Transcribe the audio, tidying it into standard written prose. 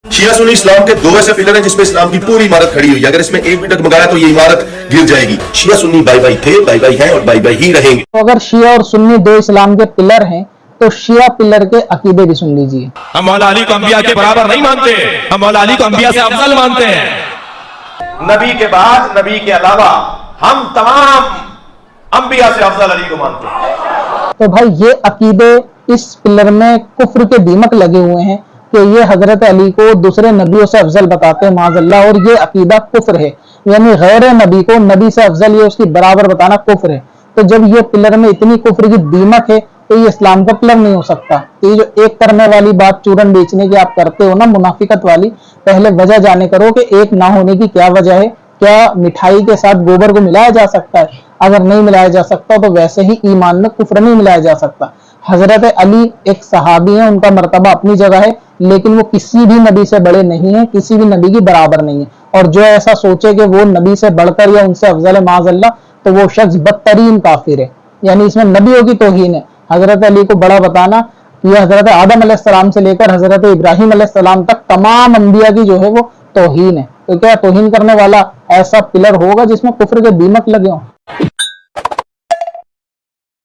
शिया सुन्नी इस्लाम के दो ऐसे पिलर हैं जिसपे इस्लाम की पूरी इमारत खड़ी हुई है। अगर इसमें एक भी डगमगाया तो ये इमारत गिर जाएगी। शिया सुन्नी बाई बाई थे, बाई बाई हैं और बाई बाई ही रहेंगे। तो अगर शिया और सुन्नी दो इस्लाम के पिलर हैं तो शिया पिलर के अकीदे भी सुन लीजिए। हम मौला अली को अंबिया के बराबर नहीं मानते, हम मौला अली को अंबिया से अफजल मानते हैं। नबी के बाद, नबी के अलावा हम तमाम अंबिया से अफजल अली को मानते हैं। तो भाई ये अकीदे इस पिलर में कुफ्र के दीमक लगे हुए हैं कि ये हजरत अली को दूसरे नबियों से अफजल बताते हैं माज़अल्लाह, और ये अकीदा कुफ्र है। यानी गैर नबी को नबी से अफजल ये उसकी बराबर बताना कुफ्र है। तो जब ये पिलर में इतनी कुफ्र की दीमक है तो ये इस्लाम का पिलर नहीं हो सकता। तो ये जो एक करने वाली बात चूरन बेचने की आप करते हो ना, मुनाफिकत वाली, पहले वजह जाने करो कि एक ना होने की क्या वजह है। क्या मिठाई के साथ गोबर को मिलाया जा सकता है? अगर नहीं मिलाया जा सकता तो वैसे ही ईमान में कुफ्र नहीं मिलाया जा सकता। हजरत अली एक सहाबी है, उनका मर्तबा अपनी जगह है, लेकिन वो किसी भी नबी से बड़े नहीं है, किसी भी नबी की बराबर नहीं है। और जो ऐसा सोचे कि वो नबी से बढ़कर या उनसे अफजल है माज़अल्लाह, तो वो शख्स बदतरीन काफिर है। यानी इसमें नबियों की तौहीन है। हजरत अली को बड़ा बताना, ये हजरत आदम अलैहिस्सलाम से लेकर हजरत इब्राहिम अलैहिस्सलाम तक तमाम अंबिया की जो है वो तौहीन है। तो क्या तौहीन करने वाला ऐसा पिलर होगा जिसमें कुफ्र के दीमक लगे हों?